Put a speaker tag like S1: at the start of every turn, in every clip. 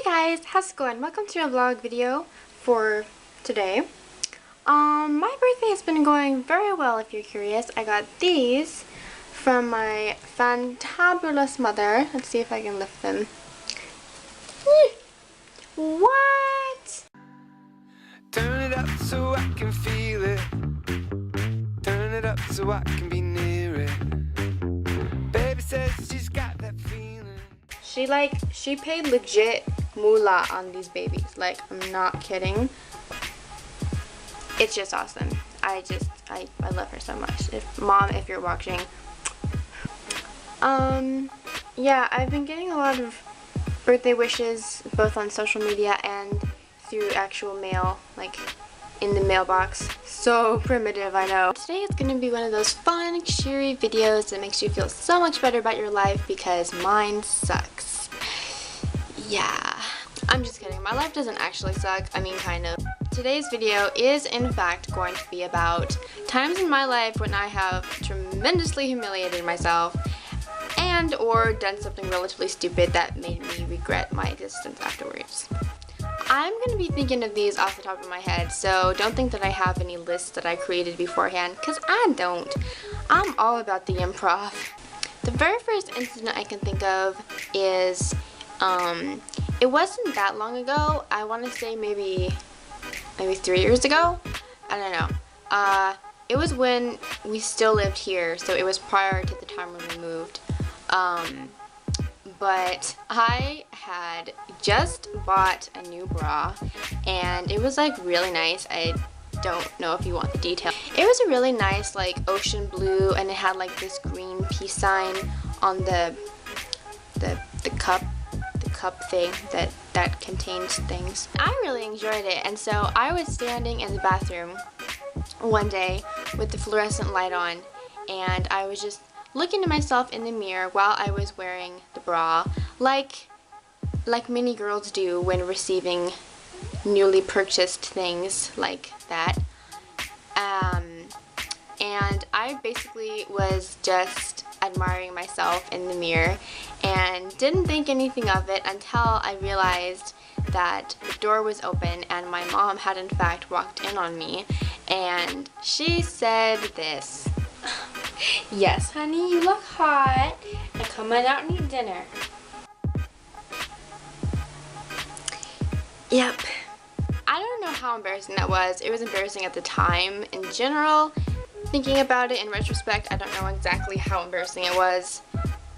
S1: Hey guys, how's it going? Welcome to a vlog video for today. My birthday has been going very well, if you're curious. I got these from my fantabulous mother. Let's see if I can lift them. What?
S2: Turn it up so I can feel it. Turn it up so I can be near it. Baby says she's got that feeling.
S1: She paid legit moolah on these babies. Like, I'm not kidding. It's just awesome. I love her so much. Mom, if you're watching. Yeah, I've been getting a lot of birthday wishes both on social media and through actual mail, like in the mailbox. So primitive, I know. Today it's gonna be one of those fun, cheery videos that makes you feel so much better about your life because mine sucks. Yeah, I'm just kidding. My life doesn't actually suck. I mean, kind of. Today's video is in fact going to be about times in my life when I have tremendously humiliated myself and or done something relatively stupid that made me regret my existence afterwards. I'm going to be thinking of these off the top of my head, so don't think that I have any lists that I created beforehand, because I don't. I'm all about the improv. The very first incident I can think of is, it wasn't that long ago. I want to say maybe 3 years ago. I don't know. It was when we still lived here, so it was prior to the time when we moved. But I had just bought a new bra and it was like really nice. I don't know if you want the detail. It was a really nice like ocean blue and it had like this green peace sign on the cup thing that contains things. I really enjoyed it, and so I was standing in the bathroom one day with the fluorescent light on and I was just looking at myself in the mirror while I was wearing the bra, like many girls do when receiving newly purchased things like that. And I basically was just admiring myself in the mirror and didn't think anything of it until I realized that the door was open and my mom had in fact walked in on me, and she said this. "Yes, honey, you look hot. Now come on out and eat dinner." Yep. I don't know how embarrassing that was. It was embarrassing at the time in general. Thinking about it in retrospect, I don't know exactly how embarrassing it was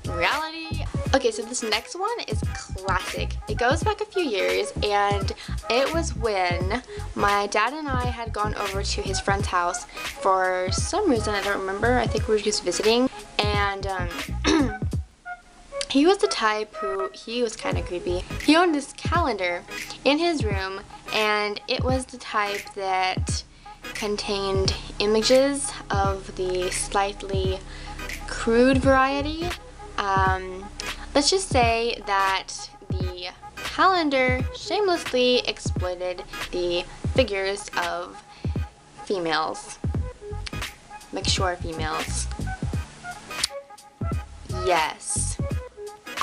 S1: in reality. Okay, so this next one is classic. It goes back a few years, and it was when my dad and I had gone over to his friend's house for some reason. I don't remember. I think we were just visiting, and he was the type he was kind of creepy. He owned this calendar in his room, and it was the type that contained images of the slightly crude variety. Let's just say that the calendar shamelessly exploited the figures of females, mature females. Yes.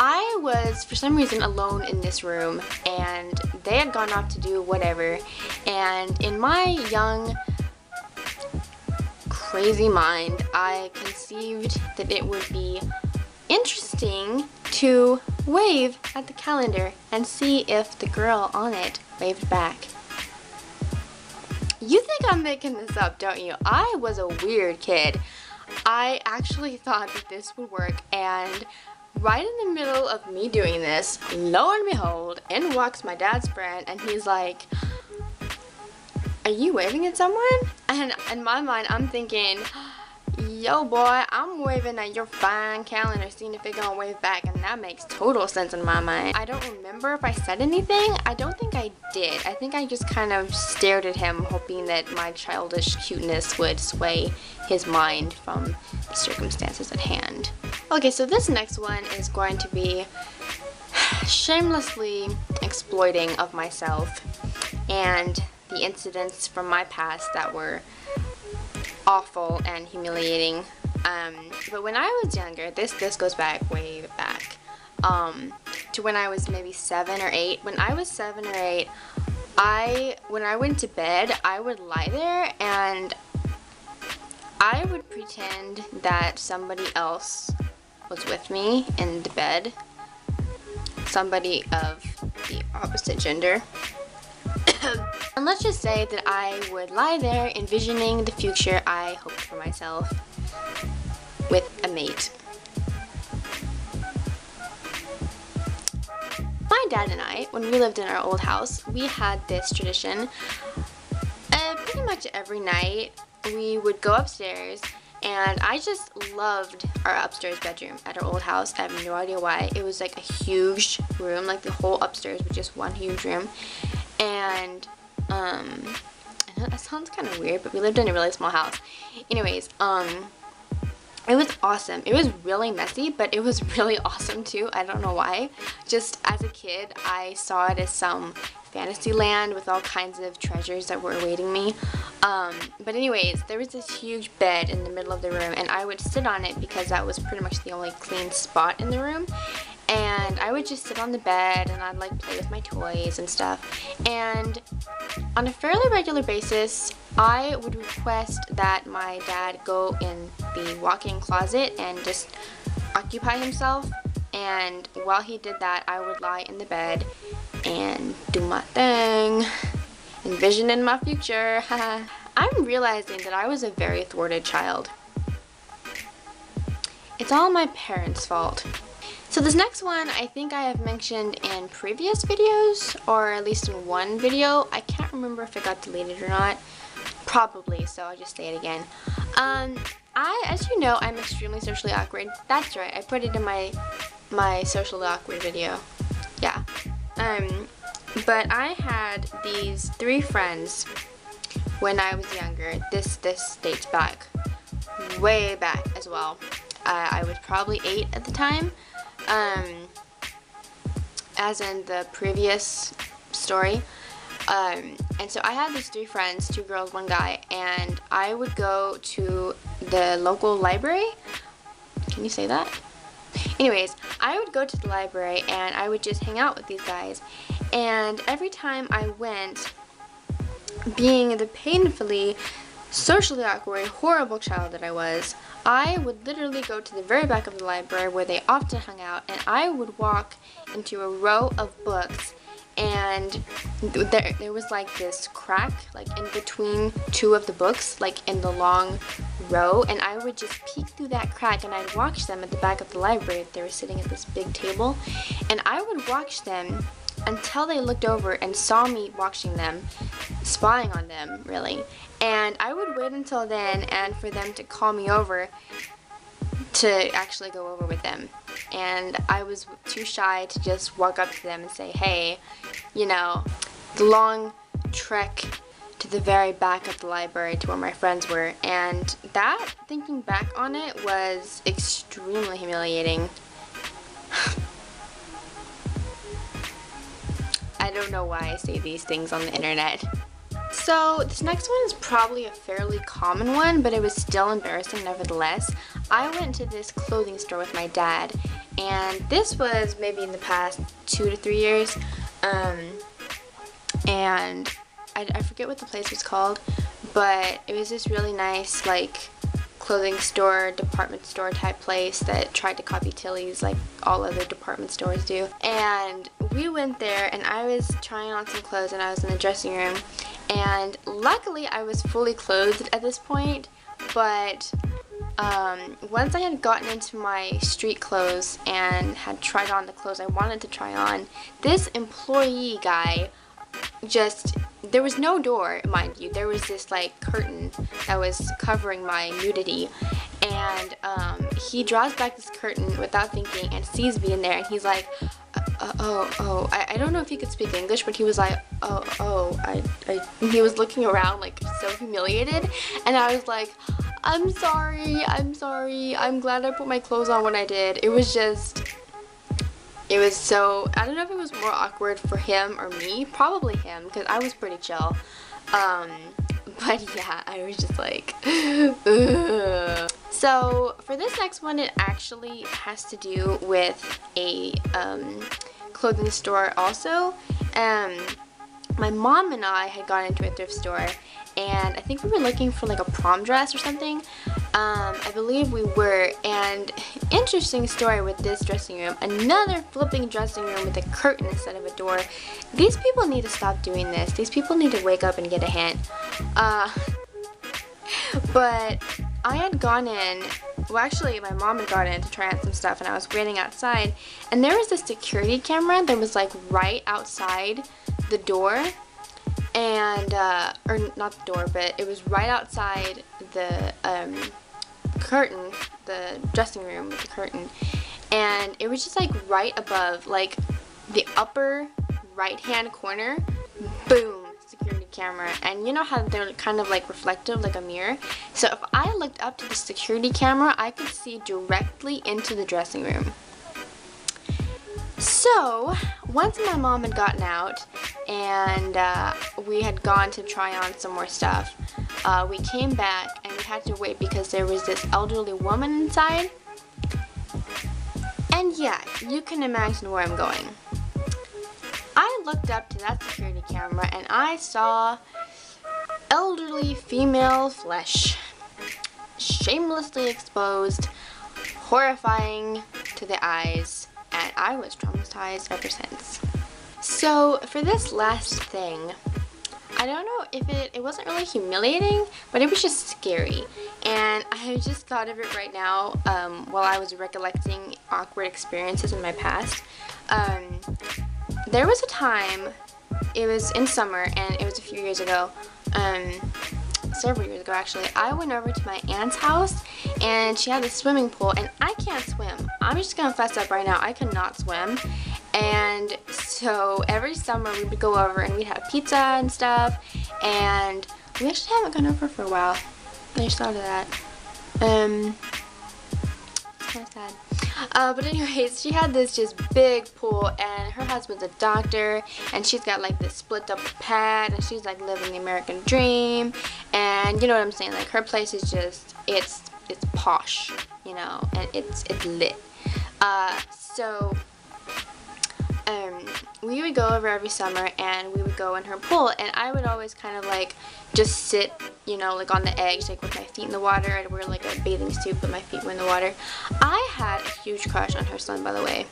S1: I was, for some reason, alone in this room, and they had gone off to do whatever, and in my young, crazy mind, I conceived that it would be interesting to wave at the calendar and see if the girl on it waved back. You think I'm making this up, don't you? I was a weird kid. I actually thought that this would work, and right in the middle of me doing this, lo and behold, in walks my dad's friend, and he's like, "Are you waving at someone?" And in my mind, I'm thinking, "Yo boy, I'm waving at your fine calendar, seeing if it gonna wave back," and that makes total sense in my mind. I don't remember if I said anything. I don't think I did. I think I just kind of stared at him, hoping that my childish cuteness would sway his mind from the circumstances at hand. Okay, so this next one is going to be shamelessly exploiting of myself and the incidents from my past that were awful and humiliating. But when I was younger, this goes back way back. to when I was maybe 7 or 8. When I was 7 or 8, when I went to bed, I would lie there and I would pretend that somebody else was with me in the bed, somebody of the opposite gender. And let's just say that I would lie there envisioning the future I hoped for myself with a mate. My dad and I, when we lived in our old house, we had this tradition. Pretty much every night we would go upstairs, and I just loved our upstairs bedroom at our old house. I have no idea why. It was like a huge room, like the whole upstairs was just one huge room. And I know that sounds kind of weird, but we lived in a really small house. Anyways, it was awesome. It was really messy, but it was really awesome too. I don't know why. Just as a kid, I saw it as some fantasy land with all kinds of treasures that were awaiting me. But anyways, there was this huge bed in the middle of the room, and I would sit on it because that was pretty much the only clean spot in the room. And I would just sit on the bed and I'd like play with my toys and stuff. And on a fairly regular basis, I would request that my dad go in the walk-in closet and just occupy himself. And while he did that, I would lie in the bed and do my thing, envisioning my future. I'm realizing that I was a very thwarted child. It's all my parents' fault. So this next one, I think I have mentioned in previous videos, or at least in one video. I can't remember if it got deleted or not. Probably, so I'll just say it again. As you know, I'm extremely socially awkward. That's right, I put it in my socially awkward video. Yeah. But I had these 3 friends when I was younger. This dates back, way back as well. I was probably 8 at the time. As in the previous story. And so I had these 3 friends, 2 girls, 1 guy, and I would go to the local library. Can you say that? Anyways, I would go to the library and I would just hang out with these guys. And every time I went, being the painfully socially awkward, horrible child that I was, I would literally go to the very back of the library where they often hung out, and I would walk into a row of books, and there was like this crack like in between 2 of the books, like in the long row, and I would just peek through that crack and I'd watch them at the back of the library. They were sitting at this big table, and I would watch them until they looked over and saw me watching them, spying on them, really. And I would wait until then and for them to call me over to actually go over with them. And I was too shy to just walk up to them and say, hey, you know, the long trek to the very back of the library to where my friends were. And that, thinking back on it, was extremely humiliating. I don't know why I say these things on the internet. So this next one is probably a fairly common one, but it was still embarrassing nevertheless. I went to this clothing store with my dad, and this was maybe in the past 2 to 3 years, and I forget what the place was called, but it was this really nice like clothing store, department store type place that tried to copy Tilly's like all other department stores do. And we went there and I was trying on some clothes and I was in the dressing room, and luckily I was fully clothed at this point, but once I had gotten into my street clothes and had tried on the clothes I wanted to try on, this employee guy just, there was no door, mind you, there was this like curtain that was covering my nudity, and he draws back this curtain without thinking and sees me in there, and he's like, I don't know if he could speak English, but he was like, he was looking around like so humiliated, and I was like, I'm sorry, I'm glad I put my clothes on when I did. It was just, it was so, I don't know if it was more awkward for him or me, probably him, because I was pretty chill, But yeah, I was just like, ugh. So for this next one, it actually has to do with a clothing store also. My mom and I had gone into a thrift store, and I think we were looking for like a prom dress or something. I believe we were, and interesting story with this dressing room. Another flipping dressing room with a curtain instead of a door. These people need to stop doing this. These people need to wake up and get a hint. But I had gone in, well actually my mom had gone in to try on some stuff, and I was waiting outside, and there was a security camera that was like right outside the door, and or not the door, but it was right outside the curtain, the dressing room with the curtain, and it was just like right above, like the upper right hand corner. Boom, security camera. And you know how they're kind of like reflective, like a mirror? So if I looked up to the security camera, I could see directly into the dressing room. So once my mom had gotten out and we had gone to try on some more stuff, we came back and we had to wait because there was this elderly woman inside. And yeah, you can imagine where I'm going. I looked up to that security camera and I saw elderly female flesh, shamelessly exposed, horrifying to the eyes, and I was traumatized ever since. So for this last thing, I don't know if it wasn't really humiliating, but it was just scary. And I just thought of it right now while I was recollecting awkward experiences in my past. There was a time, it was in summer, and it was a few years ago, several years ago actually. I went over to my aunt's house, and she had a swimming pool, and I can't swim. I'm just gonna fess up right now, I cannot swim. And so every summer we would go over and we'd have pizza and stuff, and we actually haven't gone over for a while. I just thought of that. It's kind of sad. But anyways, she had this just big pool, and her husband's a doctor, and she's got like this split up pad, and she's like living the American dream, and you know what I'm saying, like her place is just, it's posh, you know, and it's lit. So we would go over every summer, and we would go in her pool, and I would always kind of like just sit, you know, like on the edge, like with my feet in the water. I'd wear like a bathing suit, but my feet were in the water. I had a huge crush on her son, by the way,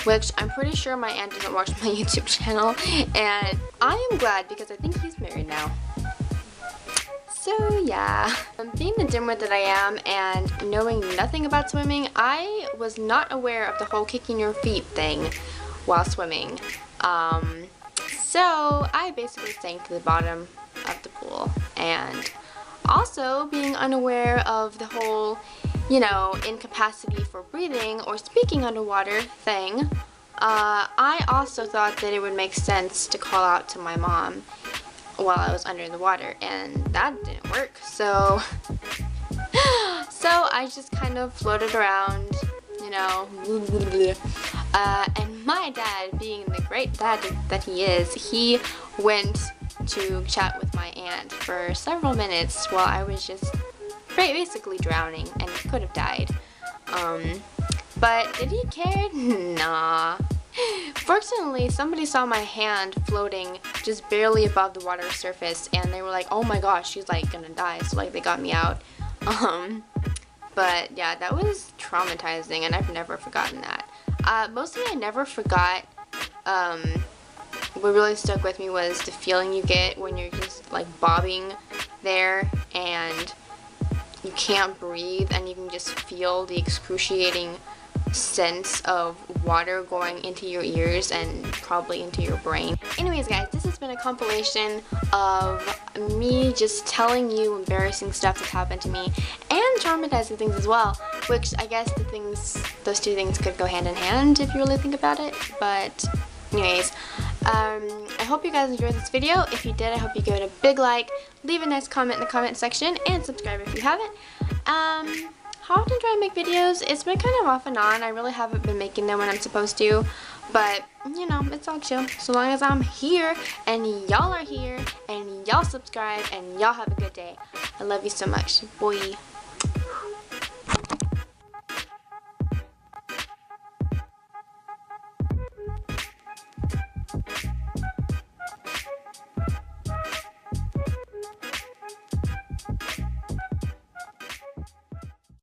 S1: which I'm pretty sure my aunt doesn't watch my YouTube channel, and I am glad because I think he's married now. So yeah, being the dimwit that I am and knowing nothing about swimming, I was not aware of the whole kicking your feet thing while swimming. So I basically sank to the bottom of the pool, and also being unaware of the whole, you know, incapacity for breathing or speaking underwater thing, I also thought that it would make sense to call out to my mom while I was under the water, and that didn't work. So I just kind of floated around, you know, and my dad, being the great dad that he is, he went to chat with my aunt for several minutes while I was just basically drowning and could have died. But did he care? Nah. Fortunately, somebody saw my hand floating just barely above the water surface, and they were like, oh my gosh, she's like gonna die, so like they got me out. But yeah, that was traumatizing, and I've never forgotten that. Mostly I never forgot, what really stuck with me was the feeling you get when you're just like bobbing there and you can't breathe, and you can just feel the excruciating sense of water going into your ears and probably into your brain. Anyways guys, this has been a compilation of me just telling you embarrassing stuff that's happened to me and traumatizing things as well, which I guess those two things could go hand in hand if you really think about it. But anyways, I hope you guys enjoyed this video. If you did, I hope you give it a big like, leave a nice comment in the comment section, and subscribe if you haven't. How often do I make videos? It's been kind of off and on. I really haven't been making them when I'm supposed to, but you know, it's all chill. So long as I'm here and y'all are here and y'all subscribe and y'all have a good day. I love you so much. Boy.